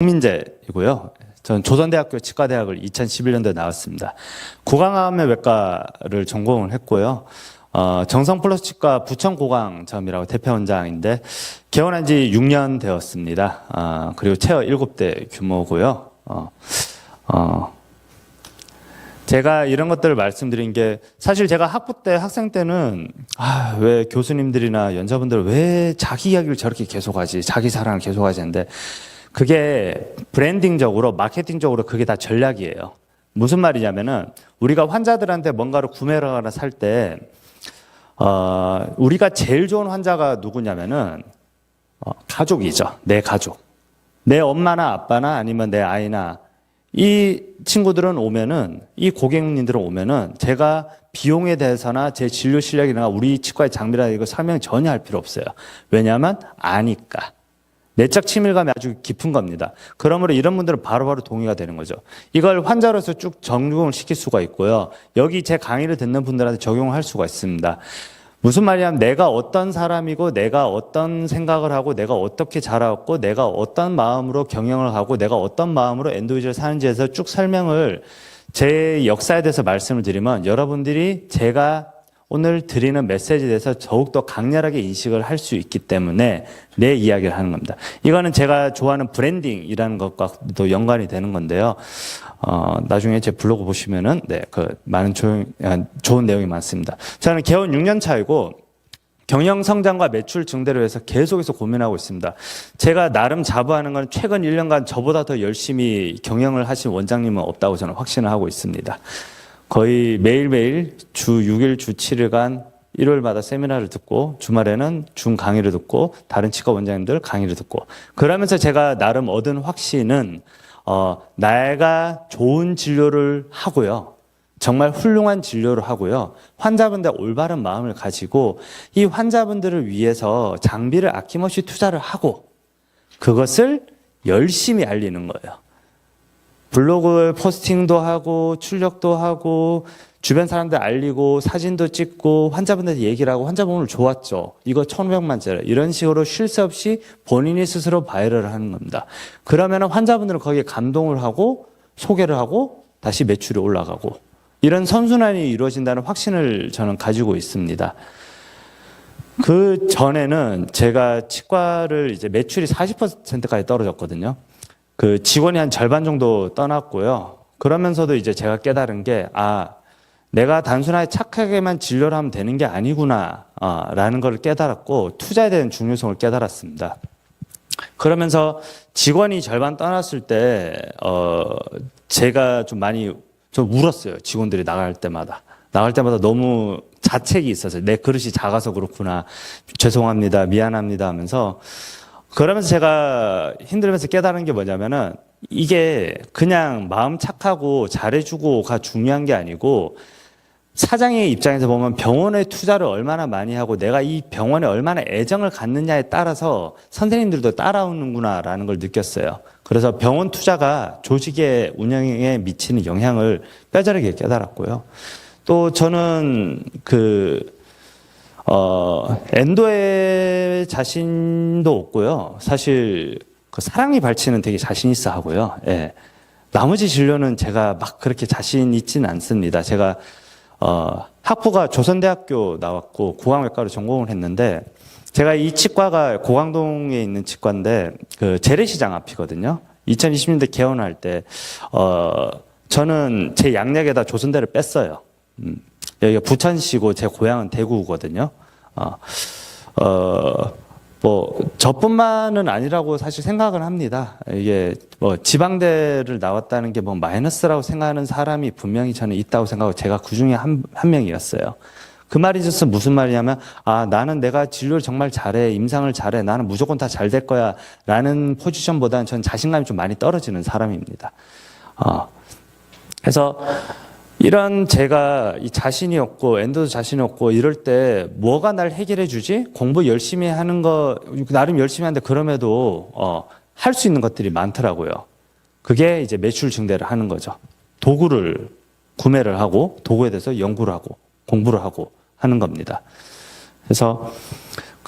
민재이고요. 전 조선대학교 치과대학을 2011년도에 나왔습니다. 구강암외과를 전공을 했고요. 정성플러스 치과 부천고강점이라고 대표원장인데 개원한 지 6년 되었습니다. 그리고 체어 7대 규모고요. 제가 이런 것들을 말씀드린 게 사실 제가 학부 때 학생 때는 왜 교수님들이나 연사분들 왜 자기 이야기를 저렇게 계속하지, 자기 사랑을 계속하지 했는데 그게 브랜딩적으로 마케팅적으로 그게 다 전략이에요. 무슨 말이냐면은 우리가 환자들한테 뭔가를 구매를 하거나 살 때 우리가 제일 좋은 환자가 누구냐면은 가족이죠. 내 가족. 내 엄마나 아빠나 아니면 내 아이나 이 친구들은 오면은 이 고객님들은 오면은 제가 비용에 대해서나 제 진료 실력이나 우리 치과의 장비라 이거 설명 전혀 할 필요 없어요. 왜냐하면 아니까. 내적 친밀감이 아주 깊은 겁니다. 그러므로 이런 분들은 바로바로 동의가 되는 거죠. 이걸 환자로서 쭉 적용을 시킬 수가 있고요. 여기 제 강의를 듣는 분들한테 적용을 할 수가 있습니다. 무슨 말이냐면 내가 어떤 사람이고 내가 어떤 생각을 하고 내가 어떻게 자라왔고 내가 어떤 마음으로 경영을 하고 내가 어떤 마음으로 엔도이즈를 사는지에서 쭉 설명을 제 역사에 대해서 말씀을 드리면 여러분들이 제가 오늘 드리는 메시지에 대해서 더욱더 강렬하게 인식을 할 수 있기 때문에 내 이야기를 하는 겁니다. 이거는 제가 좋아하는 브랜딩이라는 것과도 연관이 되는 건데요. 나중에 제 블로그 보시면은 많은 좋은 내용이 많습니다. 저는 개원 6년 차이고 경영 성장과 매출 증대를 위해서 계속해서 고민하고 있습니다. 제가 나름 자부하는 건 최근 1년간 저보다 더 열심히 경영을 하신 원장님은 없다고 저는 확신을 하고 있습니다. 거의 매일매일 주 6일, 주 7일간 일요일마다 세미나를 듣고 주말에는 줌 강의를 듣고 다른 치과 원장님들 강의를 듣고 그러면서 제가 나름 얻은 확신은 내가 좋은 진료를 하고요. 정말 훌륭한 진료를 하고요. 환자분들 올바른 마음을 가지고 이 환자분들을 위해서 장비를 아낌없이 투자를 하고 그것을 열심히 알리는 거예요. 블로그 포스팅도 하고 출력도 하고 주변 사람들 알리고 사진도 찍고 환자분들한테 얘기를 하고 환자분 오늘 좋았죠. 이거 1,500만짜리 이런 식으로 쉴 새 없이 본인이 스스로 바이럴을 하는 겁니다. 그러면 환자분들은 거기에 감동을 하고 소개를 하고 다시 매출이 올라가고 이런 선순환이 이루어진다는 확신을 저는 가지고 있습니다. 그 전에는 제가 치과를 이제 매출이 40%까지 떨어졌거든요. 그 직원이 한 절반 정도 떠났고요. 그러면서도 이제 제가 깨달은 게, 내가 단순하게 착하게만 진료를 하면 되는 게 아니구나, 라는 걸 깨달았고, 투자에 대한 중요성을 깨달았습니다. 그러면서 직원이 절반 떠났을 때, 제가 좀 울었어요. 직원들이 나갈 때마다. 너무 자책이 있어서 내 그릇이 작아서 그렇구나. 죄송합니다. 미안합니다 하면서 그러면서 제가 힘들면서 깨달은 게 뭐냐면은 이게 그냥 마음 착하고 잘해주고가 중요한 게 아니고 사장의 입장에서 보면 병원에 투자를 얼마나 많이 하고 내가 이 병원에 얼마나 애정을 갖느냐에 따라서 선생님들도 따라오는구나라는 걸 느꼈어요. 그래서 병원 투자가 조직의 운영에 미치는 영향을 뼈저리게 깨달았고요. 또 저는 엔도에 자신도 없고요. 사실 그 사랑니 발치는 되게 자신 있어 하고요. 예. 나머지 진료는 제가 막 그렇게 자신 있지는 않습니다. 제가 학부가 조선대학교 나왔고 구강외과로 전공을 했는데 제가 이 치과가 고강동에 있는 치과인데 그 재래시장 앞이거든요. 2020년대 개원할 때 저는 제 양력에다 조선대를 뺐어요. 여기가 부천시고 제 고향은 대구거든요. 저뿐만은 아니라고 사실 생각을 합니다. 이게 지방대를 나왔다는 게 마이너스라고 생각하는 사람이 분명히 저는 있다고 생각하고 제가 그 중에 한 명이었어요. 그 말이 있어서 무슨 말이냐면, 나는 내가 진료를 정말 잘해, 임상을 잘해, 나는 무조건 다 잘 될 거야, 라는 포지션보다는 전 자신감이 좀 많이 떨어지는 사람입니다. 그래서 이런 제가 이 자신이 없고 엔도도 자신이 없고 이럴 때 뭐가 날 해결해 주지? 공부 열심히 하는 거 나름 열심히 하는데 그럼에도 할 수 있는 것들이 많더라고요. 그게 이제 매출 증대를 하는 거죠. 도구를 구매를 하고 도구에 대해서 연구를 하고 공부를 하고 하는 겁니다. 그래서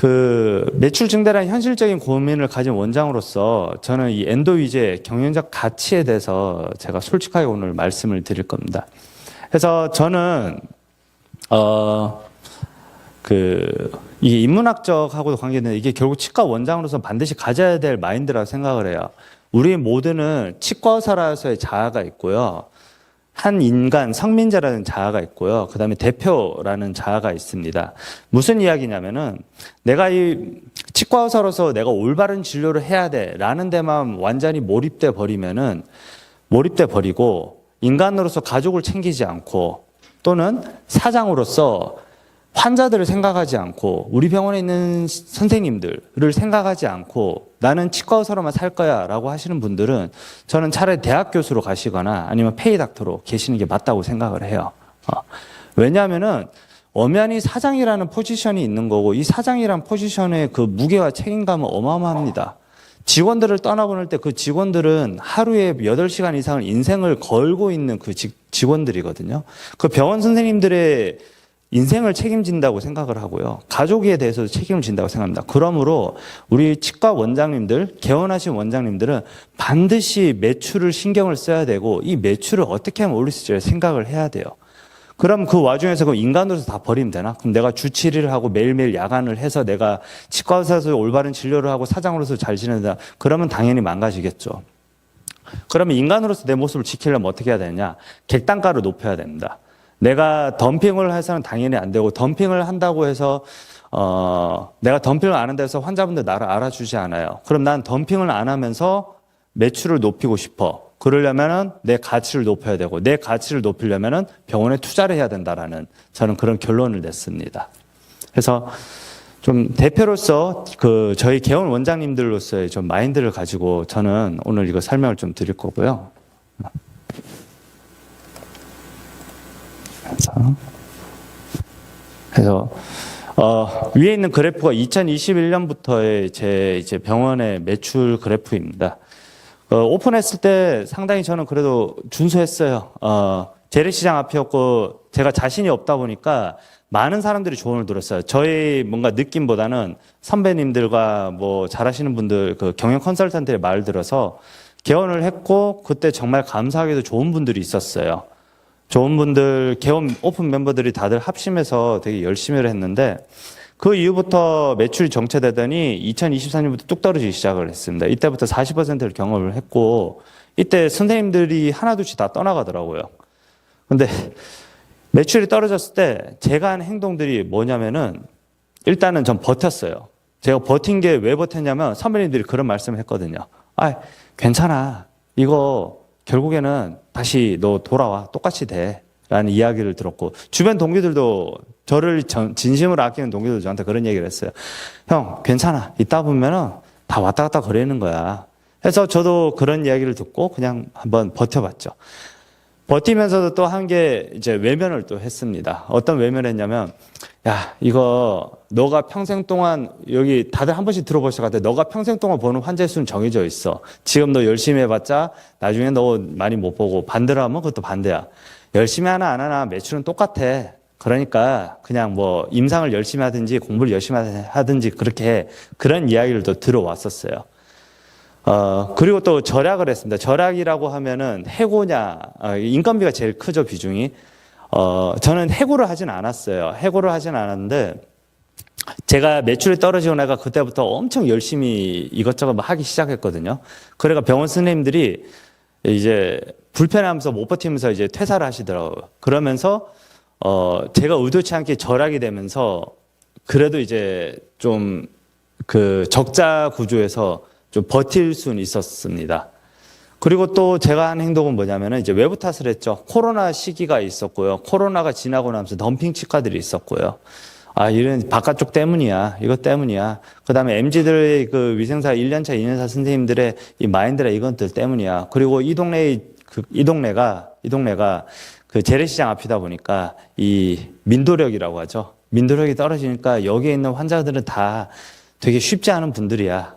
그 매출 증대라는 현실적인 고민을 가진 원장으로서 저는 이 엔도 위주의 경영적 가치에 대해서 제가 솔직하게 오늘 말씀을 드릴 겁니다. 그래서 저는 이게 인문학적하고도 관계되는데 이게 결국 치과 원장으로서 반드시 가져야 될 마인드라고 생각을 해요. 우리 모두는 치과 의사로서의 자아가 있고요. 한 인간 성민자라는 자아가 있고요. 그 다음에 대표라는 자아가 있습니다. 무슨 이야기냐면은 내가 이 치과 의사로서 내가 올바른 진료를 해야 돼라는 데만 완전히 몰입돼 버리고 인간으로서 가족을 챙기지 않고 또는 사장으로서 환자들을 생각하지 않고 우리 병원에 있는 선생님들을 생각하지 않고 나는 치과 의사로만 살 거야 라고 하시는 분들은 저는 차라리 대학 교수로 가시거나 아니면 페이닥터로 계시는 게 맞다고 생각을 해요. 왜냐하면은 엄연히 사장이라는 포지션이 있는 거고 이 사장이라는 포지션의 그 무게와 책임감은 어마어마합니다. 직원들을 떠나보낼 때 그 직원들은 하루에 8시간 이상을 인생을 걸고 있는 그 직원들이거든요. 그 병원 선생님들의 인생을 책임진다고 생각을 하고요. 가족에 대해서도 책임을 진다고 생각합니다. 그러므로 우리 치과 원장님들, 개원하신 원장님들은 반드시 매출을 신경을 써야 되고 이 매출을 어떻게 하면 올릴 수 있을지 생각을 해야 돼요. 그럼 그 와중에서 그 인간으로서 다 버리면 되나? 그럼 내가 주 7일을 하고 매일매일 야간을 해서 내가 치과 의사로서 올바른 진료를 하고 사장으로서 잘 지낸다. 그러면 당연히 망가지겠죠. 그러면 인간으로서 내 모습을 지키려면 어떻게 해야 되느냐? 객단가를 높여야 됩니다. 내가 덤핑을 해서는 당연히 안 되고 덤핑을 한다고 해서 내가 덤핑을 안 한다고 해서 환자분들 나를 알아주지 않아요. 그럼 난 덤핑을 안 하면서 매출을 높이고 싶어. 그러려면은 내 가치를 높여야 되고 내 가치를 높이려면은 병원에 투자를 해야 된다라는 저는 그런 결론을 냈습니다. 그래서 좀 대표로서 그 저희 개원 원장님들로서의 좀 마인드를 가지고 저는 오늘 이거 설명을 좀 드릴 거고요. 그래서 위에 있는 그래프가 2021년부터의 제 이제 병원의 매출 그래프입니다. 오픈했을 때 상당히 저는 그래도 준수했어요. 재래시장 앞이었고 제가 자신이 없다 보니까 많은 사람들이 조언을 들었어요. 저희 뭔가 느낌보다는 선배님들과 뭐 잘하시는 분들 그 경영 컨설턴트의 말 들어서 개원을 했고 그때 정말 감사하게도 좋은 분들이 있었어요. 좋은 분들, 개원 오픈 멤버들이 다들 합심해서 되게 열심히 했는데 그 이후부터 매출이 정체되더니 2023년부터 뚝 떨어지기 시작을 했습니다. 이때부터 40%를 경험을 했고 이때 선생님들이 하나둘씩 다 떠나가더라고요. 근데 매출이 떨어졌을 때 제가 한 행동들이 뭐냐면은 일단은 전 버텼어요. 제가 버틴 게 왜 버텼냐면 선배님들이 그런 말씀을 했거든요. 괜찮아. 이거 결국에는 다시 너 돌아와. 똑같이 돼. 라는 이야기를 들었고 주변 동기들도 저를 진심으로 아끼는 동기들도 저한테 그런 얘기를 했어요. 형 괜찮아. 이따 보면은 다 왔다 갔다 거리는 거야. 해서 저도 그런 이야기를 듣고 그냥 한번 버텨봤죠. 버티면서도 또 한 게 이제 외면을 또 했습니다. 어떤 외면을 했냐면 야 이거 너가 평생 동안 여기 다들 한 번씩 들어보실 것 같아. 너가 평생 동안 보는 환자 수는 정해져 있어. 지금 너 열심히 해봤자 나중에 너 많이 못 보고 반대로 하면 그것도 반대야. 열심히 하나 안 하나 매출은 똑같아. 그러니까 그냥 뭐 임상을 열심히 하든지 공부를 열심히 하든지 그렇게 해. 그런 이야기를 또 들어왔었어요. 그리고 또 절약을 했습니다. 절약이라고 하면은 해고냐, 인건비가 제일 크죠, 비중이. 저는 해고를 하진 않았어요. 해고를 하진 않았는데, 제가 매출이 떨어지고 내가 그때부터 엄청 열심히 이것저것 하기 시작했거든요. 그러니까 병원 선생님들이 이제 불편하면서 못 버티면서 이제 퇴사를 하시더라고요. 그러면서, 제가 의도치 않게 절약이 되면서, 그래도 이제 좀 그 적자 구조에서 좀 버틸 수는 있었습니다. 그리고 또 제가 한 행동은 뭐냐면은 이제 외부 탓을 했죠. 코로나 시기가 있었고요. 코로나가 지나고 나면서 덤핑 치과들이 있었고요. 이런 바깥쪽 때문이야. 이것 때문이야. 그 다음에 MZ들의 그 위생사 1년차, 2년차 선생님들의 이 마인드라 이것들 때문이야. 그리고 이 동네가 그 재래시장 앞이다 보니까 이 민도력이라고 하죠. 민도력이 떨어지니까 여기에 있는 환자들은 다 되게 쉽지 않은 분들이야.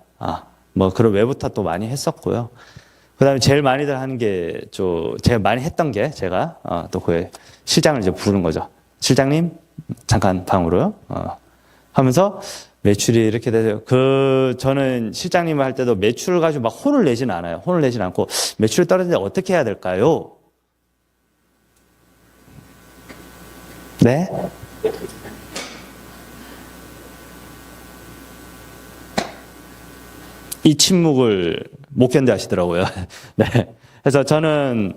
뭐 그런 외부 탓도 많이 했었고요. 그 다음에 제일 많이들 하는 게 제가 많이 했던 게 제가 또 그 실장을 이제 부르는 거죠. 실장님 잠깐 방으로요. 하면서 매출이 이렇게 되세요. 저는 실장님을 할 때도 매출을 가지고 막 혼을 내지는 않아요. 혼을 내지는 않고 매출이 떨어지는데 어떻게 해야 될까요? 네? 이 침묵을 못 견뎌 하시더라고요. 네. 그래서 저는,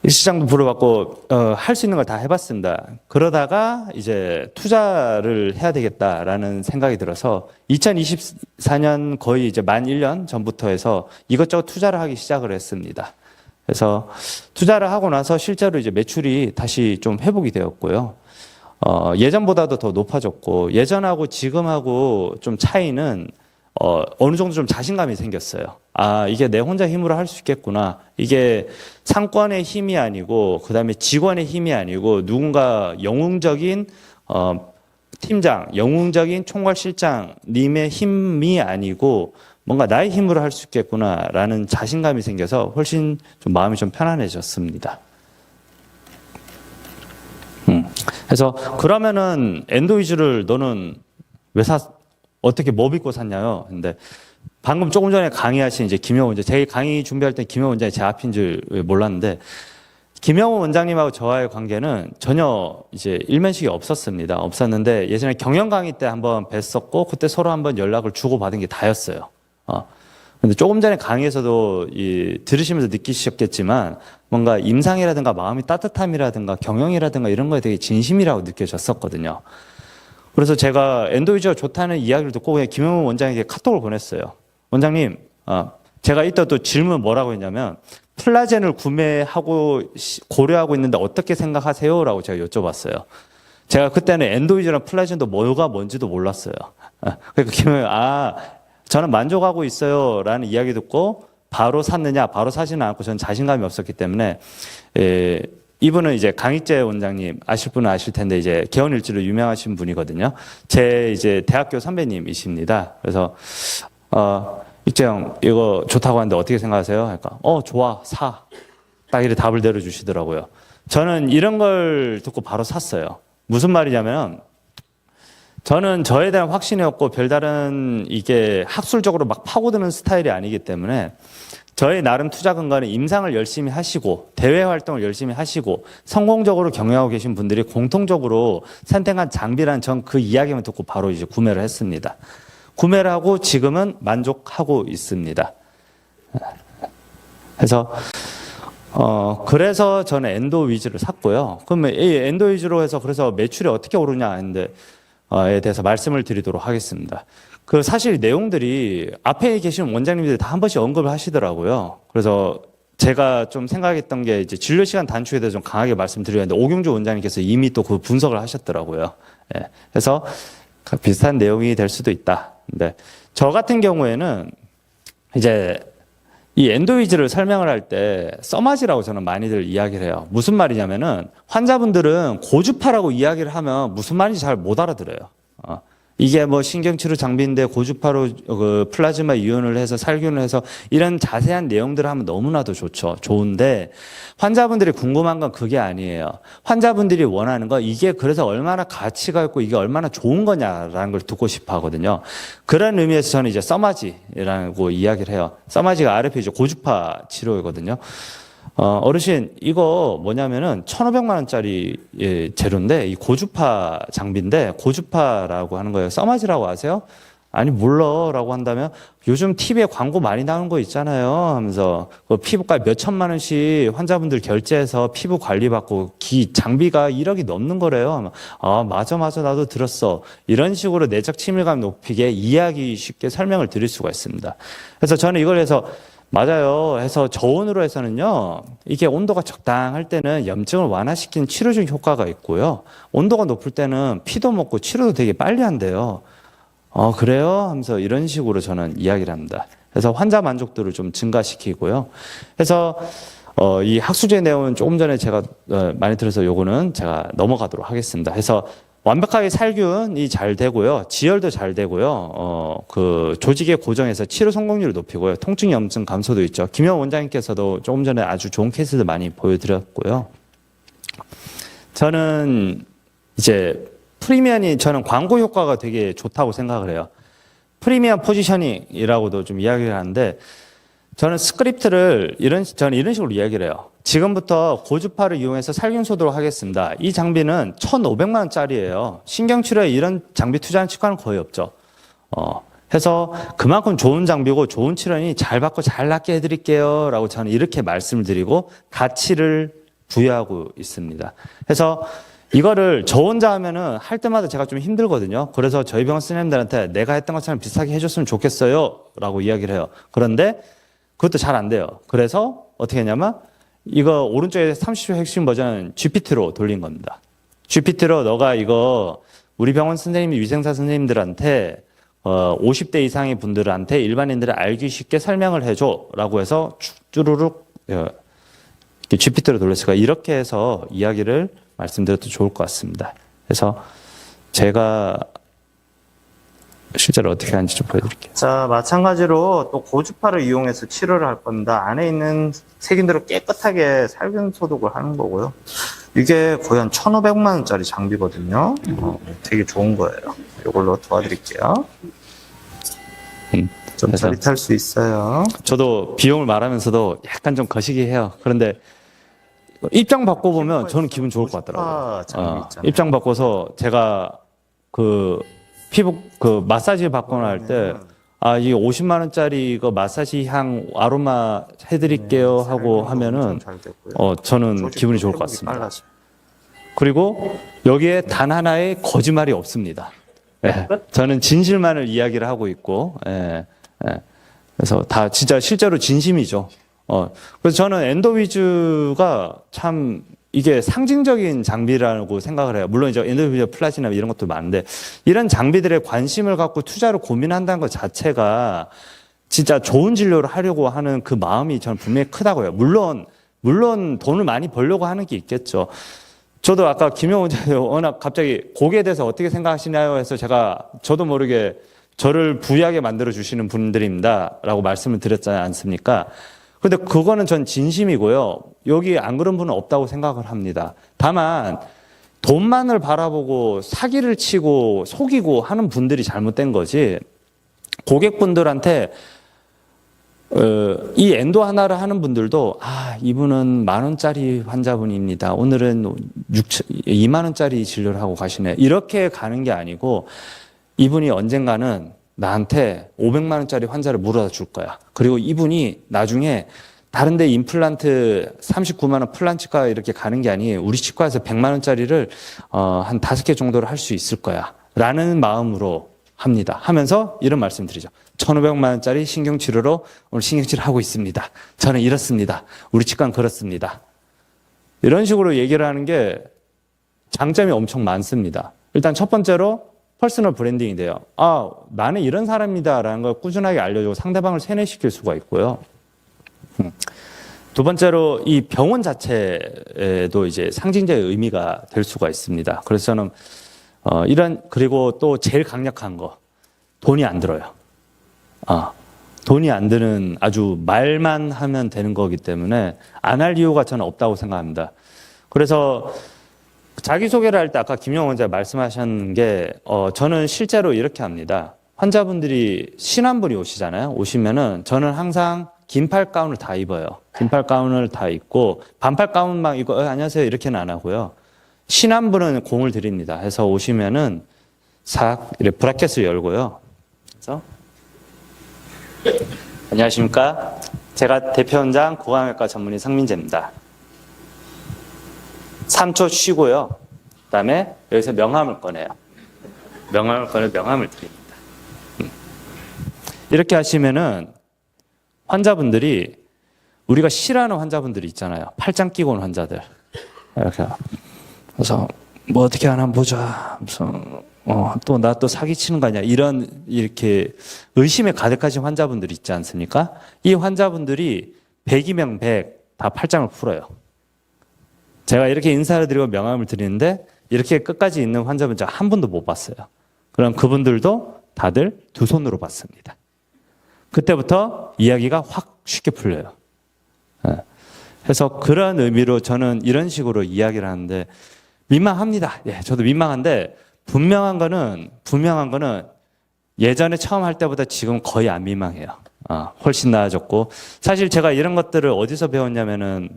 일시장도 부르받고, 할 수 있는 걸 다 해봤습니다. 그러다가 이제 투자를 해야 되겠다라는 생각이 들어서 2024년 거의 이제 만 1년 전부터 해서 이것저것 투자를 하기 시작을 했습니다. 그래서 투자를 하고 나서 실제로 이제 매출이 다시 좀 회복이 되었고요. 예전보다도 더 높아졌고, 예전하고 지금하고 좀 차이는, 어느 정도 좀 자신감이 생겼어요. 아, 이게 내 혼자 힘으로 할 수 있겠구나. 이게 상권의 힘이 아니고, 그 다음에 직원의 힘이 아니고, 누군가 영웅적인, 팀장, 영웅적인 총괄실장님의 힘이 아니고, 뭔가 나의 힘으로 할 수 있겠구나라는 자신감이 생겨서 훨씬 좀 마음이 좀 편안해졌습니다. 그래서 그러면은 엔도위즈를 너는 왜 어떻게 뭐 믿고 샀냐요? 근데 방금 조금 전에 강의하신 이제 김영호 원장, 제 강의 준비할 때 김영호 원장이 제 앞인 줄 몰랐는데 김영호 원장님하고 저와의 관계는 전혀 이제 일면식이 없었는데 예전에 경영 강의 때 한번 뵀었고 그때 서로 한번 연락을 주고받은 게 다였어요. 근데 조금 전에 강의에서도 들으시면서 느끼셨겠지만 뭔가 임상이라든가 마음이 따뜻함이라든가 경영이라든가 이런 거에 되게 진심이라고 느껴졌었거든요. 그래서 제가 엔도위즈가 좋다는 이야기를 듣고 그냥 김영호 원장에게 카톡을 보냈어요. 원장님, 제가 이따 또 질문 뭐라고 했냐면 플라젠을 구매하고 고려하고 있는데 어떻게 생각하세요? 라고 제가 여쭤봤어요. 제가 그때는 엔도위즈랑 플라젠도 뭐가 뭔지도 몰랐어요. 그러니까 김영호 저는 만족하고 있어요 라는 이야기 듣고 바로 샀느냐, 바로 사지는 않고 저는 자신감이 없었기 때문에, 이분은 이제 강익재 원장님, 아실 분은 아실 텐데 이제 개원일지로 유명하신 분이거든요. 제 이제 대학교 선배님이십니다. 그래서, 익재 형, 이거 좋다고 하는데 어떻게 생각하세요? 그러니까, 좋아, 사. 딱 이렇게 답을 내려주시더라고요. 저는 이런 걸 듣고 바로 샀어요. 무슨 말이냐면, 저는 저에 대한 확신이었고 별다른 이게 학술적으로 막 파고드는 스타일이 아니기 때문에 저의 나름 투자 근거는 임상을 열심히 하시고 대외 활동을 열심히 하시고 성공적으로 경영하고 계신 분들이 공통적으로 선택한 장비란 전 그 이야기만 듣고 바로 이제 구매를 했습니다. 구매를 하고 지금은 만족하고 있습니다. 그래서 저는 엔도위즈를 샀고요. 그러면 이 엔도위즈로 해서 그래서 매출이 어떻게 오르냐 했는데 에 대해서 말씀을 드리도록 하겠습니다. 사실 내용들이 앞에 계신 원장님들이 다 한 번씩 언급을 하시더라고요. 그래서 제가 좀 생각했던 게 이제 진료 시간 단축에 대해서 좀 강하게 말씀드려야 하는데 오경주 원장님께서 이미 또 그 분석을 하셨더라고요. 예. 그래서 비슷한 내용이 될 수도 있다. 근데 저 같은 경우에는 이제 이 엔도위즈를 설명을 할 때 써마지라고 저는 많이들 이야기를 해요. 무슨 말이냐면은 환자분들은 고주파라고 이야기를 하면 무슨 말인지 잘 못 알아들어요. 이게 뭐 신경치료 장비인데 고주파로 플라즈마 이온을 해서 살균을 해서 이런 자세한 내용들을 하면 너무나도 좋은데 환자분들이 궁금한 건 그게 아니에요. 환자분들이 원하는 건 이게 그래서 얼마나 가치가 있고 이게 얼마나 좋은 거냐라는 걸 듣고 싶어 하거든요. 그런 의미에서 저는 이제 써마지라고 이야기를 해요. 써마지가 RF이죠. 고주파 치료이거든요. 어르신, 이거 뭐냐면은 1,500만 원짜리 재료인데, 이 고주파 장비인데, 고주파라고 하는 거예요. 써마지라고 아세요? 아니, 몰라. 라고 한다면, 요즘 TV에 광고 많이 나오는 거 있잖아요. 하면서, 피부과 몇 천만 원씩 환자분들 결제해서 피부 관리받고, 장비가 1억이 넘는 거래요. 맞아. 나도 들었어. 이런 식으로 내적 친밀감 높이게 이해하기 쉽게 설명을 드릴 수가 있습니다. 그래서 저는 이걸 해서, 맞아요. 해서 저온으로 해서는요, 이게 온도가 적당할 때는 염증을 완화시키는 치료적 효과가 있고요. 온도가 높을 때는 피도 먹고 치료도 되게 빨리 한대요. 그래요? 하면서 이런 식으로 저는 이야기를 합니다. 그래서 환자 만족도를 좀 증가시키고요. 그래서 이 학술제 내용은 조금 전에 제가 많이 들어서 요거는 제가 넘어가도록 하겠습니다. 그래서 완벽하게 살균이 잘 되고요. 지혈도 잘 되고요. 조직의 고정에서 치료 성공률을 높이고요. 통증 염증 감소도 있죠. 김영 원장님께서도 조금 전에 아주 좋은 케이스들 많이 보여드렸고요. 저는 이제 프리미엄이 저는 광고 효과가 되게 좋다고 생각을 해요. 프리미엄 포지셔닝이라고도 좀 이야기를 하는데 저는 저는 이런 식으로 이야기를 해요. 지금부터 고주파를 이용해서 살균소독을 하겠습니다. 이 장비는 1,500만 원짜리예요. 신경치료에 이런 장비 투자하는 치과는 거의 없죠. 해서 그만큼 좋은 장비고 좋은 치료니 잘 받고 잘 낫게 해드릴게요. 라고 저는 이렇게 말씀을 드리고 가치를 부여하고 있습니다. 그래서 이거를 저 혼자 하면은 할 때마다 제가 좀 힘들거든요. 그래서 저희 병원 선생님들한테 내가 했던 것처럼 비슷하게 해줬으면 좋겠어요. 라고 이야기를 해요. 그런데 그것도 잘 안 돼요. 그래서 어떻게 했냐면 이거 오른쪽에 30초 핵심 버전은 GPT로 돌린 겁니다. GPT로 너가 이거 우리 병원 선생님이 위생사 선생님들한테 50대 이상의 분들한테 일반인들이 알기 쉽게 설명을 해줘 라고 해서 쭈루룩 GPT로 돌렸으니까 이렇게 해서 이야기를 말씀드려도 좋을 것 같습니다. 그래서 제가 실제로 어떻게 하는지 좀 보여드릴게요. 자, 마찬가지로 또 고주파를 이용해서 치료를 할 겁니다. 안에 있는 세균들을 깨끗하게 살균 소독을 하는 거고요. 이게 거의 한 1,500만 원짜리 장비거든요. 되게 좋은 거예요. 이걸로 도와드릴게요. 좀 짜릿할 수 있어요. 저도 비용을 말하면서도 약간 좀 거시기해요. 그런데 입장 바꿔보면 저는 기분 좋을 것 같더라고요. 입장 바꿔서 제가 피부 마사지 받거나 할 때 이게 50만 원짜리 이거 마사지 향 아로마 해드릴게요 하고 하면은 저는 기분이 좋을 것 같습니다. 그리고 여기에 단 하나의 거짓말이 없습니다. 예, 저는 진실만을 이야기를 하고 있고, 그래서 다 진짜 실제로 진심이죠. 그래서 저는 엔도위즈가 참 이게 상징적인 장비라고 생각을 해요. 물론 이제 엔도위즈 플라티넘 이런 것도 많은데 이런 장비들에 관심을 갖고 투자를 고민한다는 것 자체가 진짜 좋은 진료를 하려고 하는 그 마음이 저는 분명히 크다고요. 물론 돈을 많이 벌려고 하는 게 있겠죠. 저도 아까 김영호 원장님 워낙 갑자기 고객에 대해서 어떻게 생각하시나요? 해서 저도 모르게 저를 부유하게 만들어 주시는 분들입니다. 라고 말씀을 드렸지 않습니까? 근데 그거는 전 진심이고요. 여기 안 그런 분은 없다고 생각을 합니다. 다만 돈만을 바라보고 사기를 치고 속이고 하는 분들이 잘못된 거지 고객분들한테 이 엔도 하나를 하는 분들도 이분은 10,000원짜리 환자분입니다. 오늘은 20,000원짜리 진료를 하고 가시네. 이렇게 가는 게 아니고 이분이 언젠가는 나한테 500만 원짜리 환자를 물어다 줄 거야. 그리고 이분이 나중에 다른 데 임플란트 39만 원 플란치과 이렇게 가는 게 아니에요. 우리 치과에서 100만 원짜리를 한 5개 정도를 할 수 있을 거야. 라는 마음으로 합니다. 하면서 이런 말씀 드리죠. 1,500만 원짜리 신경치료로 오늘 신경치료 하고 있습니다. 저는 이렇습니다. 우리 치과는 그렇습니다. 이런 식으로 얘기를 하는 게 장점이 엄청 많습니다. 일단 첫 번째로 퍼스널 브랜딩이 돼요. 나는 이런 사람이다라는 걸 꾸준하게 알려주고 상대방을 세뇌시킬 수가 있고요. 두 번째로 이 병원 자체에도 이제 상징적인 의미가 될 수가 있습니다. 그래서 저는 그리고 또 제일 강력한 거, 돈이 안 들어요. 돈이 안 드는 아주 말만 하면 되는 거기 때문에 안 할 이유가 저는 없다고 생각합니다. 그래서 자기소개를 할 때 아까 김영호 원장님 말씀하신 게 저는 실제로 이렇게 합니다. 환자분들이 신환분이 오시잖아요. 오시면은 저는 항상 긴팔 가운을 다 입어요. 긴팔 가운을 다 입고 반팔 가운만 입고 안녕하세요 이렇게는 안 하고요. 신환분은 공을 드립니다. 해서 오시면은 싹 이렇게 브라켓을 열고요. 그래서 안녕하십니까. 제가 대표원장 구강외과 전문의 상민재입니다. 3초 쉬고요. 그 다음에 여기서 명함을 꺼내요. 명함을 꺼내 명함을 드립니다. 이렇게 하시면은 환자분들이 우리가 싫어하는 환자분들이 있잖아요. 팔짱 끼고 온 환자들. 이렇게. 그래서 뭐 어떻게 하나 보자. 또 나 또 사기치는 거 아니야. 이렇게 의심에 가득하신 환자분들이 있지 않습니까? 이 환자분들이 100이면 100 다 팔짱을 풀어요. 제가 이렇게 인사를 드리고 명함을 드리는데 이렇게 끝까지 있는 환자분 제가 한 분도 못 봤어요. 그럼 그분들도 다들 두 손으로 받습니다. 그때부터 이야기가 확 쉽게 풀려요. 그래서 그런 의미로 저는 이런 식으로 이야기를 하는데 민망합니다. 예, 저도 민망한데 분명한 거는 예전에 처음 할 때보다 지금 거의 안 민망해요. 훨씬 나아졌고. 사실 제가 이런 것들을 어디서 배웠냐면은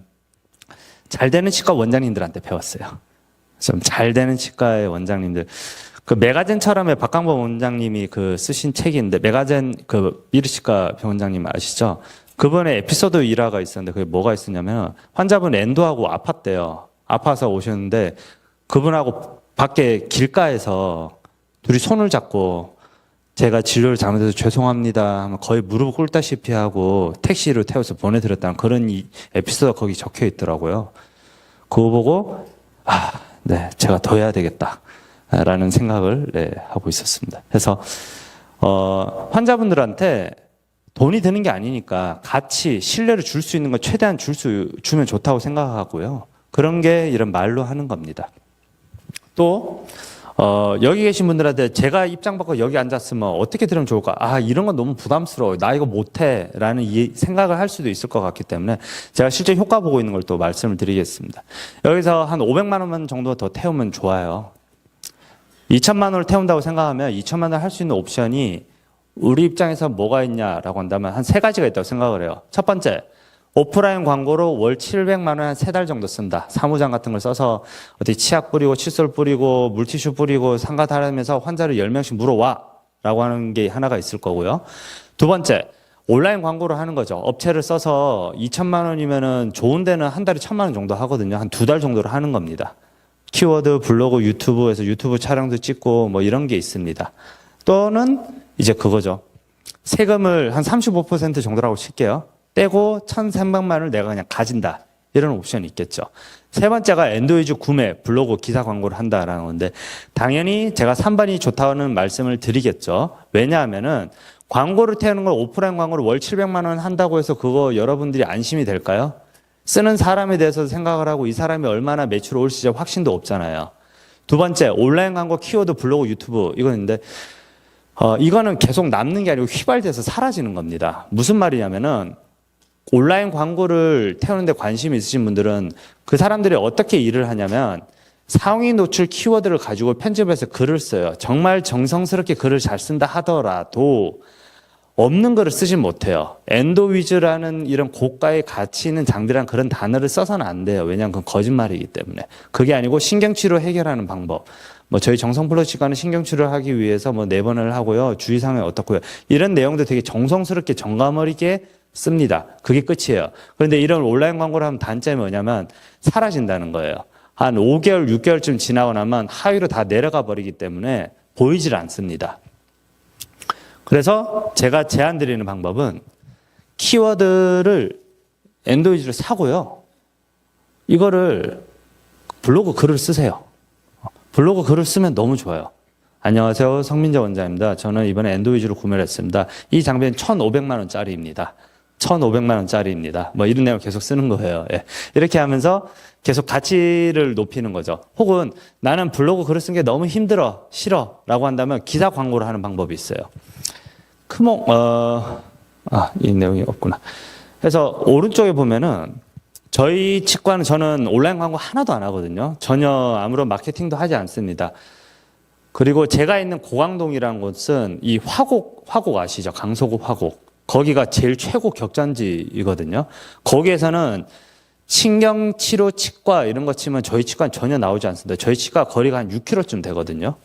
잘 되는 치과 원장님들한테 배웠어요. 좀 잘 되는 치과의 원장님들. 그 메가젠처럼의 박강범 원장님이 그 쓰신 책이 있는데, 메가젠 그 미르치과 병원장님 아시죠? 그분의 에피소드 일화가 있었는데 그게 뭐가 있었냐면 환자분 엔도하고 아팠대요. 아파서 오셨는데 그분하고 밖에 길가에서 둘이 손을 잡고 제가 진료를 잘못해서 죄송합니다 하면 거의 무릎을 꿇다시피 하고 택시로 태워서 보내드렸다는 그런 에피소드가 거기 적혀 있더라고요. 그거 보고 네, 제가 더 해야 되겠다 라는 생각을 하고 있었습니다. 그래서 환자분들한테 돈이 드는 게 아니니까 같이 신뢰를 줄 수 있는 건 최대한 주면 좋다고 생각하고요. 그런 게 이런 말로 하는 겁니다. 또 여기 계신 분들한테 제가 입장 바꿔 여기 앉았으면 어떻게 들으면 좋을까? 이런 건 너무 부담스러워. 나 이거 못해. 라는 생각을 할 수도 있을 것 같기 때문에 제가 실제 효과 보고 있는 걸 또 말씀을 드리겠습니다. 여기서 한 500만 원만 정도 더 태우면 좋아요. 2천만 원을 태운다고 생각하면 2천만 원을 할 수 있는 옵션이 우리 입장에서 뭐가 있냐라고 한다면 한 3가지가 있다고 생각을 해요. 첫 번째, 오프라인 광고로 월 700만 원 한 3달 정도 쓴다. 사무장 같은 걸 써서 어디 치약 뿌리고 칫솔 뿌리고 물티슈 뿌리고 상가 다니면서 환자를 10명씩 물어와 라고 하는 게 하나가 있을 거고요. 두 번째, 온라인 광고를 하는 거죠. 업체를 써서 2천만 원이면은 좋은 데는 한 달에 1,000만 원 정도 하거든요. 한 2달 정도를 하는 겁니다. 키워드, 블로그, 유튜브에서 유튜브 촬영도 찍고 뭐 이런 게 있습니다. 또는 이제 그거죠. 세금을 한 35% 정도라고 칠게요. 떼고 1,300만 원을 내가 그냥 가진다. 이런 옵션이 있겠죠. 세 번째가 엔도위주 구매, 블로그, 기사 광고를 한다라는 건데 당연히 제가 3번이 좋다는 말씀을 드리겠죠. 왜냐하면은 광고를 태우는 걸 오프라인 광고를 월 700만 원 한다고 해서 그거 여러분들이 안심이 될까요? 쓰는 사람에 대해서 생각을 하고 이 사람이 얼마나 매출 올 수 있을지 확신도 없잖아요. 두 번째, 온라인 광고, 키워드, 블로그, 유튜브 이거 있는데 이거는 계속 남는 게 아니고 휘발돼서 사라지는 겁니다. 무슨 말이냐면은 온라인 광고를 태우는데 관심이 있으신 분들은 그 사람들이 어떻게 일을 하냐면 상위 노출 키워드를 가지고 편집해서 글을 써요. 정말 정성스럽게 글을 잘 쓴다 하더라도 없는 글을 쓰진 못해요. 엔도위즈라는 이런 고가의 가치 있는 장비란 그런 단어를 써서는 안 돼요. 왜냐하면 그건 거짓말이기 때문에. 그게 아니고 신경치료 해결하는 방법. 뭐 저희 정성플러스 치과는 신경치료를 하기 위해서 뭐 4번을 하고요. 주의사항이 어떻고요. 이런 내용도 되게 정성스럽게 정감 어리게 씁니다. 그게 끝이에요. 그런데 이런 온라인 광고를 하면 단점이 뭐냐면 사라진다는 거예요. 한 5개월, 6개월쯤 지나고 나면 하위로 다 내려가 버리기 때문에 보이질 않습니다. 그래서 제가 제안드리는 방법은 키워드를 엔도위즈를 사고요. 이거를 블로그 글을 쓰세요. 블로그 글을 쓰면 너무 좋아요. 안녕하세요. 성민재 원장입니다. 저는 이번에 엔도위즈로 구매를 했습니다. 이 장비는 1,500만 원짜리입니다. 1,500만 원짜리입니다. 뭐 이런 내용 계속 쓰는 거예요. 예. 이렇게 하면서 계속 가치를 높이는 거죠. 혹은 나는 블로그 글을 쓴 게 너무 힘들어, 싫어 라고 한다면 기사 광고를 하는 방법이 있어요. 이 내용이 없구나. 그래서 오른쪽에 보면은 저희 치과는 저는 온라인 광고 하나도 안 하거든요. 전혀 아무런 마케팅도 하지 않습니다. 그리고 제가 있는 고강동이라는 곳은 이 화곡 아시죠? 강서구 화곡. 거기가 제일 최고 격전지이거든요. 거기에서는 신경치료 치과 이런 거 치면 저희 치과는 전혀 나오지 않습니다. 저희 치과 거리가 한 6km쯤 되거든요.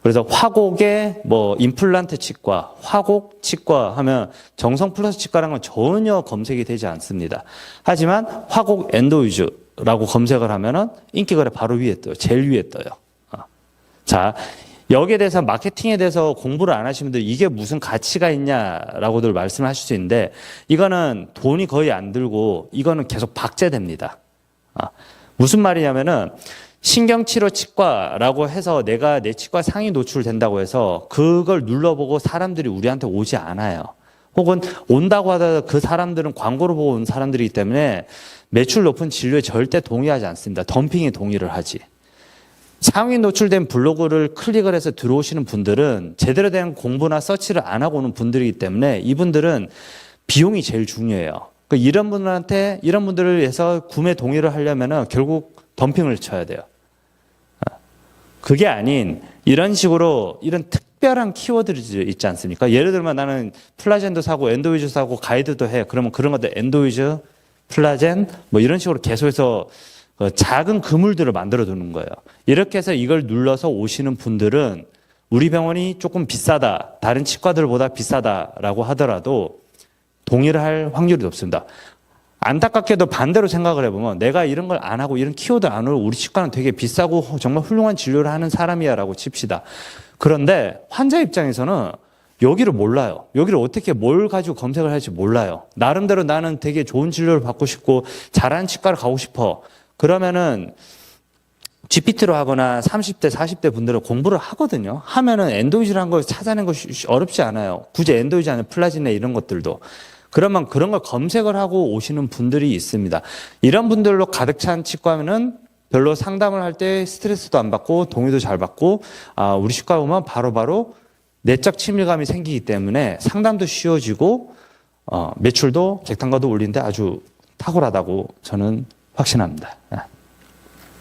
그래서 화곡에 뭐 임플란트 치과, 화곡 치과 하면 정성 플러스 치과라는 건 전혀 검색이 되지 않습니다. 하지만 화곡 엔도위즈라고 검색을 하면은 인기거래 바로 위에 떠요. 제일 위에 떠요. 자, 여기에 대해서 마케팅에 대해서 공부를 안 하신 분들 이게 무슨 가치가 있냐라고들 말씀을 하실 수 있는데 이거는 돈이 거의 안 들고 이거는 계속 박제됩니다. 무슨 말이냐면은 신경치료 치과라고 해서 내가 내 치과 상위 노출된다고 해서 그걸 눌러보고 사람들이 우리한테 오지 않아요. 혹은 온다고 하다가 그 사람들은 광고를 보고 온 사람들이기 때문에 매출 높은 진료에 절대 동의하지 않습니다. 덤핑에 동의를 하지. 상위 노출된 블로그를 클릭을 해서 들어오시는 분들은 제대로 된 공부나 서치를 안 하고 오는 분들이기 때문에 이분들은 비용이 제일 중요해요. 이런 분들을 해서 구매 동의를 하려면 결국 덤핑을 쳐야 돼요. 그게 아닌 이런 식으로 이런 특별한 키워드들이 있지 않습니까? 예를 들면 나는 플라젠도 사고 엔도위즈 사고 가이드도 해. 그러면 그런 것들 엔도위즈, 플라젠 뭐 이런 식으로 계속해서 작은 그물들을 만들어 두는 거예요. 이렇게 해서 이걸 눌러서 오시는 분들은 우리 병원이 조금 비싸다, 다른 치과들보다 비싸다라고 하더라도 동의를 할 확률이 높습니다. 안타깝게도 반대로 생각을 해보면 내가 이런 걸 안 하고 이런 키워드 안 하고 우리 치과는 되게 비싸고 정말 훌륭한 진료를 하는 사람이야 라고 칩시다. 그런데 환자 입장에서는 여기를 몰라요. 여기를 어떻게 뭘 가지고 검색을 할지 몰라요. 나름대로 나는 되게 좋은 진료를 받고 싶고 잘하는 치과를 가고 싶어. 그러면은 GPT로 하거나 30대, 40대 분들은 공부를 하거든요. 하면은 엔도이즈라는 걸 찾아내는 것이 어렵지 않아요. 굳이 엔도이즈 아니면 플라진에 이런 것들도. 그러면 그런 걸 검색을 하고 오시는 분들이 있습니다. 이런 분들로 가득 찬 치과면은 별로 상담을 할 때 스트레스도 안 받고 동의도 잘 받고 우리 치과 오면 바로바로 내적 친밀감이 생기기 때문에 상담도 쉬워지고 매출도 객단가도 올리는데 아주 탁월하다고 저는 확신합니다.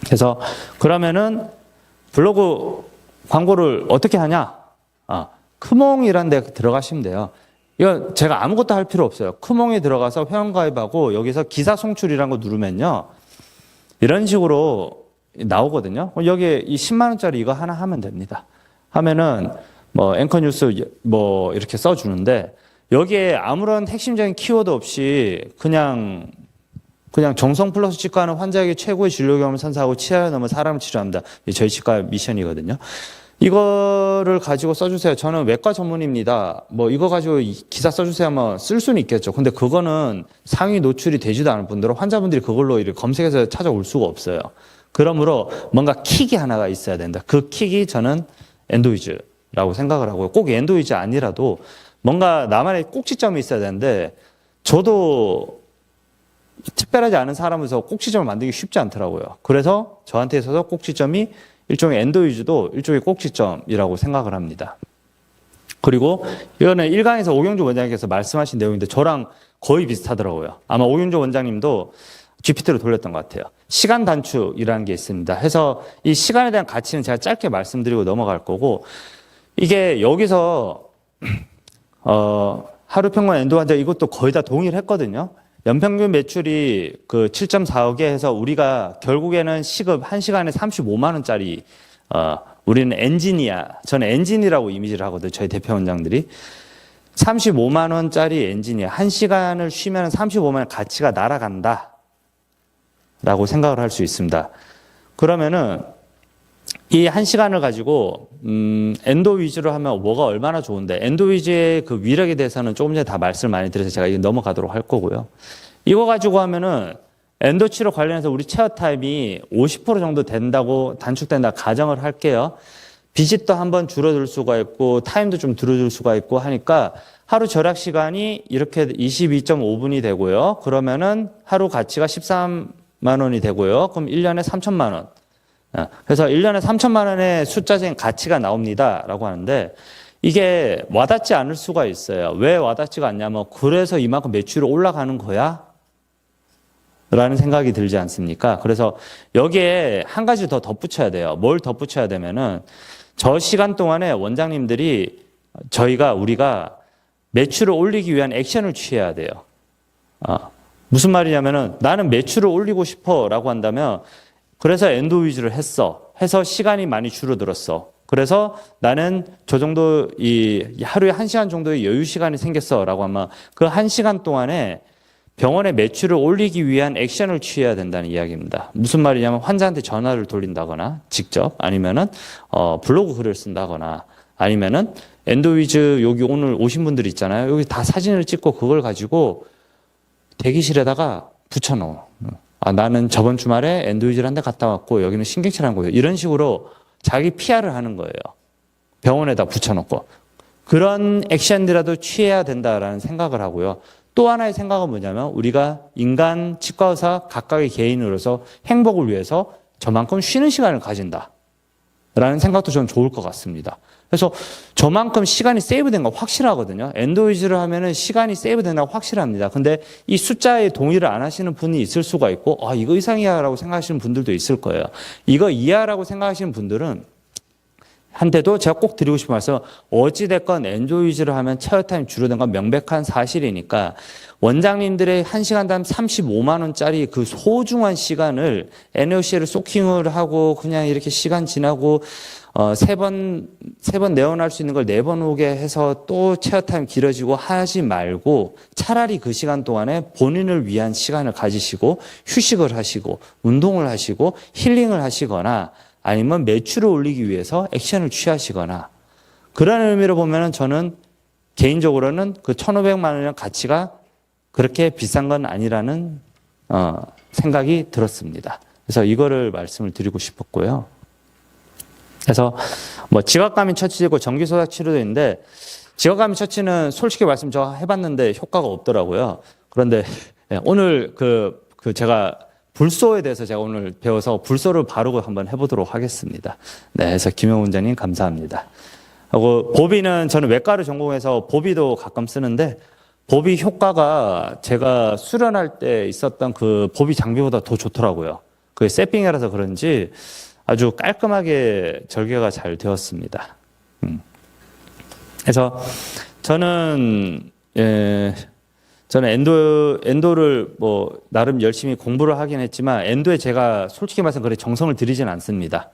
그래서 그러면은 블로그 광고를 어떻게 하냐? 크몽이라는 데 들어가시면 돼요. 이거 제가 아무것도 할 필요 없어요. 크몽에 들어가서 회원가입하고 여기서 기사 송출이라는 거 누르면요. 이런 식으로 나오거든요. 여기에 이 10만 원짜리 이거 하나 하면 됩니다. 하면은 뭐 앵커 뉴스 뭐 이렇게 써주는데 여기에 아무런 핵심적인 키워드 없이 그냥 정성 플러스 치과는 환자에게 최고의 진료 경험을 선사하고 치아에 넘어 사람을 치료합니다. 저희 치과 미션이거든요. 이거를 가지고 써주세요. 저는 외과 전문입니다. 뭐 이거 가지고 기사 써주세요 하면 쓸 수는 있겠죠. 근데 그거는 상위 노출이 되지도 않은 분들은 환자분들이 그걸로 이렇게 검색해서 찾아올 수가 없어요. 그러므로 뭔가 킥이 하나가 있어야 된다. 그 킥이 저는 엔도이즈라고 생각을 하고요. 꼭 엔도이즈 아니라도 뭔가 나만의 꼭지점이 있어야 되는데 저도 특별하지 않은 사람에서 꼭지점을 만들기 쉽지 않더라고요. 그래서 저한테 있어서 꼭지점이 일종의 엔도이즈도 일종의 꼭지점이라고 생각을 합니다. 그리고 이거는 1강에서 오경주 원장님께서 말씀하신 내용인데 저랑 거의 비슷하더라고요. 아마 오경주 원장님도 GPT로 돌렸던 것 같아요. 시간 단축이라는 게 있습니다. 해서 이 시간에 대한 가치는 제가 짧게 말씀드리고 넘어갈 거고 이게 여기서 하루 평균 엔도 환자 이것도 거의 다 동의를 했거든요. 연평균 매출이 그 7.4억에 해서 우리가 결국에는 시급 1시간에 35만 원짜리 우리는 엔지니어, 저는 엔진이라고 이미지를 하거든요. 저희 대표 원장들이 35만 원짜리 엔지니어 1시간을 쉬면 35만 원 가치가 날아간다 라고 생각을 할 수 있습니다. 그러면은 이 1시간을 가지고 엔도 위주로 하면 뭐가 얼마나 좋은데 엔도 위주의 그 위력에 대해서는 조금 전에 다 말씀을 많이 드려서 제가 이거 넘어가도록 할 거고요. 이거 가지고 하면은 엔도 치료 관련해서 우리 체어 타임이 50% 정도 된다고 단축된다 가정을 할게요. 비짓도 한번 줄어들 수가 있고 타임도 좀 줄어들 수가 있고 하니까 하루 절약 시간이 이렇게 22.5분이 되고요. 그러면은 하루 가치가 13만 원이 되고요. 그럼 1년에 3천만 원. 그래서 1년에 3천만 원의 숫자적인 가치가 나옵니다라고 하는데 이게 와닿지 않을 수가 있어요. 왜 와닿지가 않냐면 그래서 이만큼 매출이 올라가는 거야? 라는 생각이 들지 않습니까? 그래서 여기에 한 가지 더 덧붙여야 돼요. 뭘 덧붙여야 되면은 저 시간 동안에 원장님들이 우리가 매출을 올리기 위한 액션을 취해야 돼요. 무슨 말이냐면은 나는 매출을 올리고 싶어 라고 한다면 그래서 엔도 위주를 해서 시간이 많이 줄어들었어. 그래서 나는 저 정도 하루에 1시간 정도의 여유 시간이 생겼어라고 하면 그 1시간 동안에 병원의 매출을 올리기 위한 액션을 취해야 된다는 이야기입니다. 무슨 말이냐면 환자한테 전화를 돌린다거나 직접 아니면은 블로그 글을 쓴다거나 아니면은 엔도위즈 여기 오늘 오신 분들 있잖아요. 여기 다 사진을 찍고 그걸 가지고 대기실에다가 붙여넣어. 나는 저번 주말에 엔도위즈를 한 대 갔다 왔고 여기는 신경치료 한 거예요. 이런 식으로 자기 PR을 하는 거예요. 병원에다 붙여놓고. 그런 액션이라도 취해야 된다라는 생각을 하고요. 또 하나의 생각은 뭐냐면 우리가 인간 치과의사 각각의 개인으로서 행복을 위해서 저만큼 쉬는 시간을 가진다. 라는 생각도 저는 좋을 것 같습니다. 그래서 저만큼 시간이 세이브된 거 확실하거든요. 엔도위즈를 하면은 시간이 세이브된다고 확실합니다. 근데 이 숫자에 동의를 안 하시는 분이 있을 수가 있고, 이거 이상이야라고 생각하시는 분들도 있을 거예요. 이거 이하라고 생각하시는 분들은 한데도 제가 꼭 드리고 싶은 말씀, 어찌됐건 엔조이즈를 하면 체어 타임 줄어든 건 명백한 사실이니까 원장님들의 1시간당 35만 원짜리 그 소중한 시간을 NOC를 소킹을 하고 그냥 이렇게 시간 지나고 세 번 내원할 수 있는 걸 4번 오게 해서 또 체어 타임 길어지고 하지 말고 차라리 그 시간 동안에 본인을 위한 시간을 가지시고 휴식을 하시고 운동을 하시고 힐링을 하시거나 아니면 매출을 올리기 위해서 액션을 취하시거나 그런 의미로 보면은 저는 개인적으로는 그 1,500만 원의 가치가 그렇게 비싼 건 아니라는 생각이 들었습니다. 그래서 이거를 말씀을 드리고 싶었고요. 그래서 뭐 지각감인 처치되고 전기소각 치료도 있는데 지각감인 처치는 솔직히 말씀 저 해봤는데 효과가 없더라고요. 그런데 오늘 제가 불소에 대해서 제가 오늘 배워서 불소를 바르고 한번 해보도록 하겠습니다. 네, 그래서 김영훈 원장님 감사합니다. 하고 보비는 저는 외과를 전공해서 보비도 가끔 쓰는데 보비 효과가 제가 수련할 때 있었던 그 보비 장비보다 더 좋더라고요. 그게 세핑이라서 그런지 아주 깔끔하게 절개가 잘 되었습니다. 그래서 저는 엔도를 뭐 나름 열심히 공부를 하긴 했지만 엔도에 제가 솔직히 말해서 그렇게 정성을 들이진 않습니다.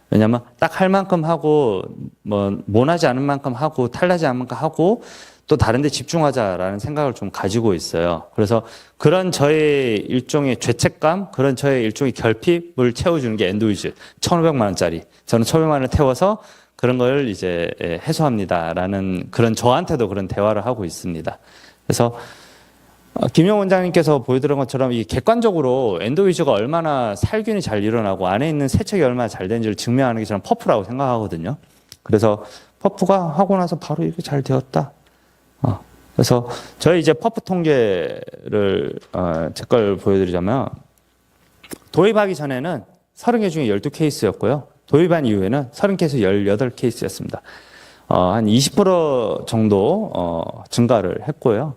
왜냐면 딱 할 만큼 하고 뭐 모나지 않은 만큼 하고 탈나지 않은 만큼 하고 또 다른 데 집중하자라는 생각을 좀 가지고 있어요. 그래서 그런 저의 일종의 죄책감, 그런 저의 일종의 결핍을 채워주는 게 엔도이즈 1,500만 원짜리. 저는 1,500만 원을 태워서 그런 걸 이제 해소합니다라는 그런 저한테도 그런 대화를 하고 있습니다. 그래서 김용 원장님께서 보여드린 것처럼 이 객관적으로 엔도이즈가 얼마나 살균이 잘 일어나고 안에 있는 세척이 얼마나 잘 되는지를 증명하는 게 저는 퍼프라고 생각하거든요. 그래서 퍼프가 하고 나서 바로 이렇게 잘 되었다. 그래서 저희 이제 퍼프 통계를 제 걸 보여드리자면 도입하기 전에는 30개 중에 12케이스였고요. 도입한 이후에는 30케이스 18케이스였습니다. 한 20% 정도 증가를 했고요.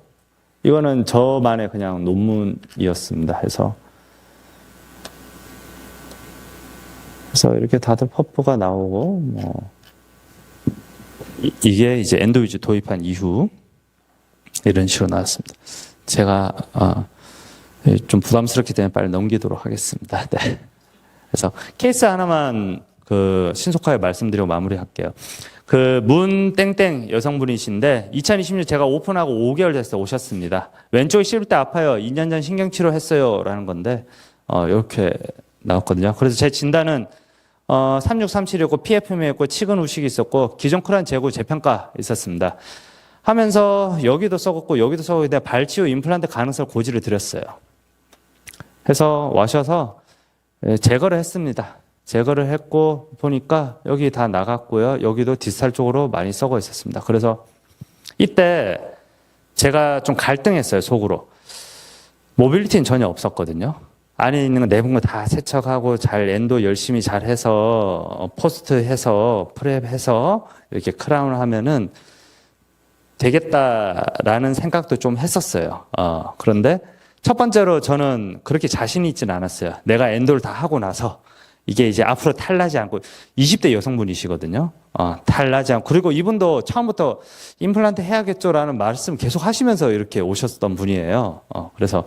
이거는 저만의 그냥 논문이었습니다. 그래서 이렇게 다들 퍼프가 나오고 이게 이제 엔도이즈 도입한 이후 이런 식으로 나왔습니다. 제가 좀 부담스럽기 때문에 빨리 넘기도록 하겠습니다. 네. 그래서 케이스 하나만 신속하게 말씀드리고 마무리할게요. 문땡땡 여성분이신데 2020년 제가 오픈하고 5개월 됐어요. 오셨습니다. 왼쪽이 씹을 때 아파요. 2년 전 신경치료 했어요. 라는 건데 이렇게 나왔거든요. 그래서 제 진단은 363치료였고 PFM이었고 치근 우식이 있었고 기존 크란 재고 재평가 있었습니다. 하면서 여기도 썩었고 여기도 썩었고 내가 발치후 임플란트 가능성을 고지를 드렸어요. 해서 와셔서 제거를 했습니다. 제거를 했고 보니까 여기 다 나갔고요. 여기도 디스탈 쪽으로 많이 썩어 있었습니다. 그래서 이때 제가 좀 갈등했어요. 속으로. 모빌리티는 전혀 없었거든요. 안에 있는 거 내분 거 다 세척하고 잘 엔도 열심히 잘 해서 포스트 해서 프랩 해서 이렇게 크라운을 하면은 되겠다라는 생각도 좀 했었어요. 그런데 첫 번째로 저는 그렇게 자신이 있지는 않았어요. 내가 엔도를 다 하고 나서 이게 이제 앞으로 탈나지 않고 20대 여성분이시거든요. 탈나지 않고 그리고 이분도 처음부터 임플란트 해야겠죠라는 말씀 계속 하시면서 이렇게 오셨던 분이에요. 그래서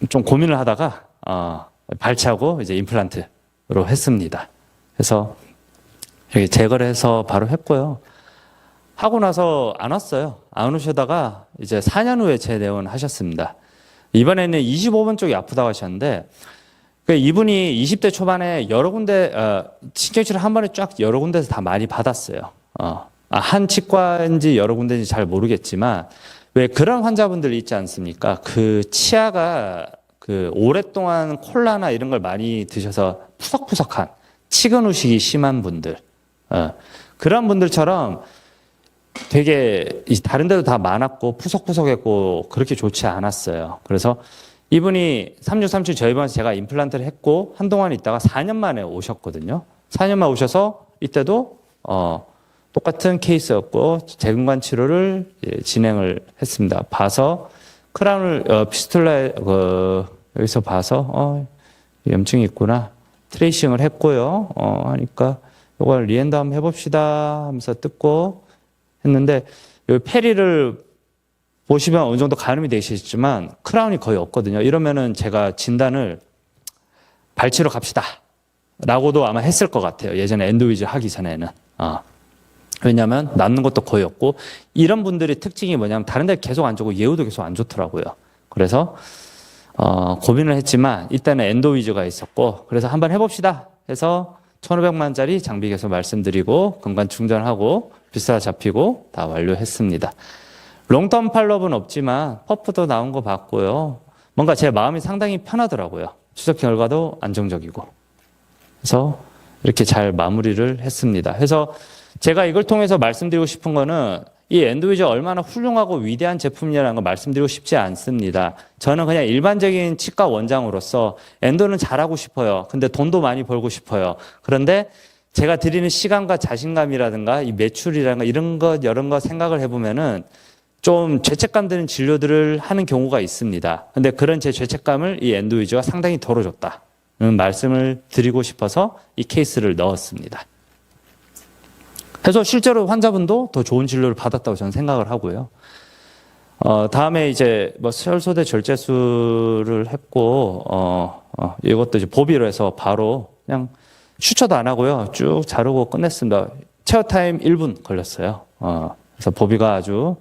좀 고민을 하다가 발치하고 이제 임플란트로 했습니다. 그래서 여기 제거를 해서 바로 했고요. 하고 나서 안 왔어요. 안 오시다가 이제 4년 후에 재내원 하셨습니다. 이번에는 25번 쪽이 아프다고 하셨는데 이분이 20대 초반에 여러 군데 신경치료 한 번에 쫙 여러 군데서 다 많이 받았어요. 한 치과인지 여러 군데인지 잘 모르겠지만 왜 그런 환자분들 있지 않습니까? 그 치아가 오랫동안 콜라나 이런 걸 많이 드셔서 푸석푸석한 치근 후식이 심한 분들 그런 분들처럼 되게 다른 데도 다 많았고 푸석푸석했고 그렇게 좋지 않았어요. 그래서 이분이 3637 저희 병원에서 제가 임플란트를 했고 한동안 있다가 4년 만에 오셨거든요. 4년 만에 오셔서 이때도 똑같은 케이스였고 재근관 치료를 진행을 했습니다. 봐서 크라운을 피스툴라 여기서 봐서 염증이 있구나. 트레이싱을 했고요. 하니까 이걸 리엔더 한번 해봅시다 하면서 뜯고 했는데 이 페리를 보시면 어느 정도 가늠이 되시겠지만 크라운이 거의 없거든요. 이러면은 제가 진단을 발치로 갑시다 라고도 아마 했을 것 같아요. 예전에 엔도위즈 하기 전에는. 왜냐하면 남는 것도 거의 없고 이런 분들이 특징이 뭐냐면 다른 데 계속 안 좋고 예후도 계속 안 좋더라고요. 그래서 고민을 했지만 일단은 엔도위즈가 있었고 그래서 한번 해봅시다 해서 1,500만짜리 장비 계속 말씀드리고 근간 충전하고 비싸 잡히고 다 완료했습니다. 롱텀 팔로업은 없지만 퍼프도 나온 거 봤고요. 뭔가 제 마음이 상당히 편하더라고요. 추적 결과도 안정적이고. 그래서 이렇게 잘 마무리를 했습니다. 그래서 제가 이걸 통해서 말씀드리고 싶은 거는 이 엔도위즈가 얼마나 훌륭하고 위대한 제품이라는 걸 말씀드리고 싶지 않습니다. 저는 그냥 일반적인 치과 원장으로서 엔도는 잘하고 싶어요. 근데 돈도 많이 벌고 싶어요. 그런데 제가 드리는 시간과 자신감이라든가 이 매출이라든가 이런 것 여러 거 생각을 해보면은 좀 죄책감 드는 진료들을 하는 경우가 있습니다. 근데 그런 제 죄책감을 이 엔도위즈가 상당히 덜어줬다는 말씀을 드리고 싶어서 이 케이스를 넣었습니다. 그래서 실제로 환자분도 더 좋은 진료를 받았다고 저는 생각을 하고요. 다음에 이제 뭐 혈소대 절제술을 했고, 이것도 이제 보비로 해서 바로 그냥 추처도 안 하고요. 쭉 자르고 끝냈습니다. 체어 타임 1분 걸렸어요. 그래서 보비가 아주,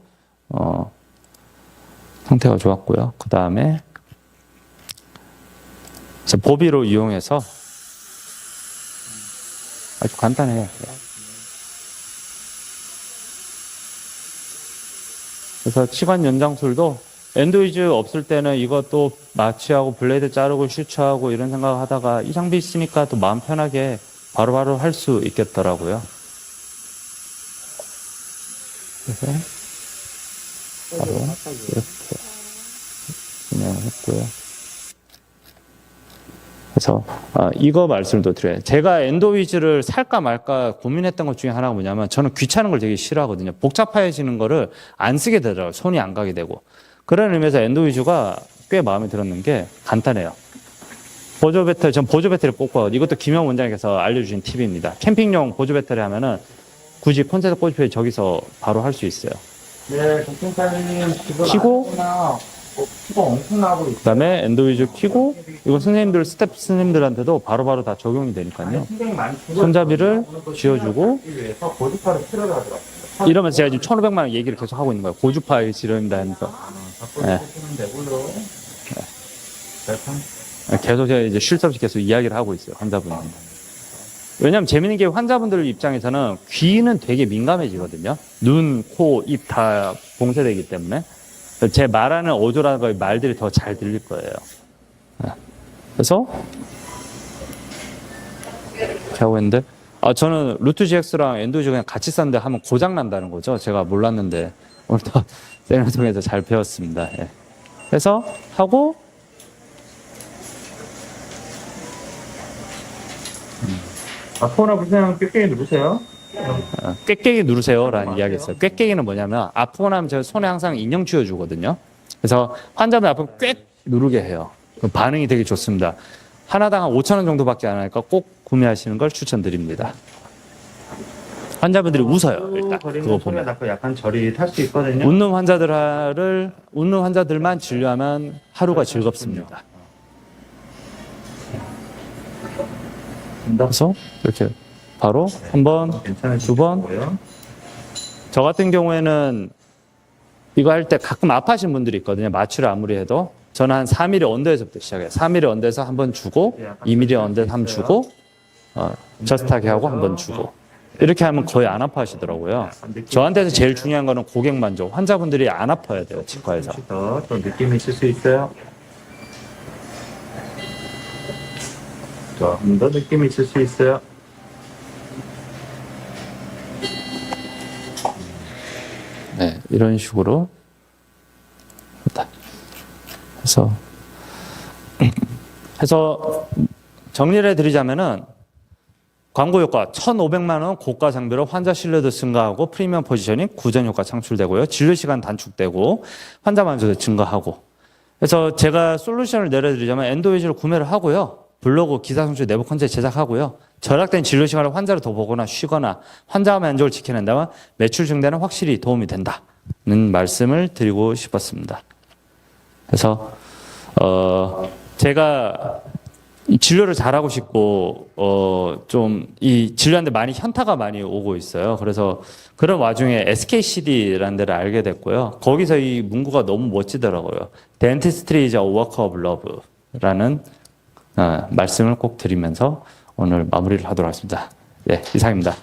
상태가 좋았고요. 그 다음에 보비로 이용해서 아주 간단해요. 그래서 치관 연장술도 엔도위즈 없을 때는 이것도 마취하고 블레이드 자르고 슈처하고 이런 생각 하다가 이 장비 있으니까 또 마음 편하게 바로바로 할 수 있겠더라고요. 그래서 바로 이렇게 진행했고요. 그래서 이거 말씀을 또 드려요. 제가 엔도위즈를 살까 말까 고민했던 것 중에 하나가 뭐냐면 저는 귀찮은 걸 되게 싫어하거든요. 복잡해지는 거를 안 쓰게 되더라고요. 손이 안 가게 되고. 그런 의미에서 엔도위즈가 꽤 마음에 들었는 게 간단해요. 보조 배터리, 전 보조 배터리 꽂고 이것도 김영 원장님께서 알려주신 팁입니다. 캠핑용 보조 배터리 하면은 굳이 콘센트 꽂으면 저기서 바로 할 수 있어요. 네, doctor 키고 피가 엄청나고 그 다음에 엔도위즈 키고 이거 선생님들 스텝 선생님들한테도 바로바로 다 적용이 되니까요. 손잡이를 쥐어주고 고주파를 필요로 하더라고요. 이러면서 제가 지금 1,500만 원 얘기를 계속 하고 있는 거예요. 고주파의 지름이다 하면서 네. 계속 제가 이제 쉴 새 없이 계속 이야기를 하고 있어요. 환자분한테. 왜냐하면 재밌는 게 환자분들 입장에서는 귀는 되게 민감해지거든요. 눈, 코, 입 다 봉쇄되기 때문에 제 말하는 어조라는 거 말들이 더 잘 들릴 거예요. 그래서 이렇게 하고 있는데 저는 루트 GX랑 엔도지 그냥 같이 쌌는데 하면 고장 난다는 거죠. 제가 몰랐는데 오늘도 세미나 통해서 잘 배웠습니다. 예. 그래서 하고 아프거나 불편하면 꾀꾀 누르세요. 꾀깨기 누르세요라는 이야기 있어요. 꾀깨기는 뭐냐면 아프거나 하면 제가 손에 항상 인형 쥐어주거든요. 그래서 환자분 아프면 꾀 누르게 해요. 반응이 되게 좋습니다. 하나당 한 5,000원 정도밖에 안 하니까 꼭 구매하시는 걸 추천드립니다. 환자분들이 웃어요. 일단 그거 보면 약간 저리 탈 수 있거든요. 웃는 환자들만 진료하면 하루가 즐겁습니다. 그래서 이렇게 바로 한 번, 두 번. 저 같은 경우에는 이거 할 때 가끔 아파하시는 분들이 있거든요. 마취를 아무리 해도. 저는 한 4mm 언더에서부터 시작해요. 4mm 언더에서 한 번 주고, 2mm 언더에서 한 번 주고, 저스트하게 하고 한 번 주고. 이렇게 하면 거의 안 아파하시더라고요. 저한테는 제일 중요한 거는 고객 만족. 환자분들이 안 아파야 돼요, 치과에서. 또 느낌이 있을 수 있어요. 좀 더 느낌이 있을 수 있어요. 네, 이런 식으로. 해서 정리를 해드리자면은 광고 효과 1,500만 원 고가 장비로 환자 신뢰도 증가하고 프리미엄 포지셔닝 구전 효과 창출되고요. 진료 시간 단축되고 환자 만족도 증가하고. 그래서 제가 솔루션을 내려드리자면 엔도위즈를 구매를 하고요. 블로그 기사 송출 내부 콘텐츠 제작하고요. 절약된 진료 시간을 환자를 더 보거나 쉬거나 환자와 만족을 지켜낸다면 매출 증대는 확실히 도움이 된다는 말씀을 드리고 싶었습니다. 그래서 제가 이 진료를 잘하고 싶고 좀 이 진료하는데 많이 현타가 많이 오고 있어요. 그래서 그런 와중에 SKCD라는 데를 알게 됐고요. 거기서 이 문구가 너무 멋지더라고요. Dentistry is a work of love라는 말씀을 꼭 드리면서 오늘 마무리를 하도록 하겠습니다. 네, 이상입니다.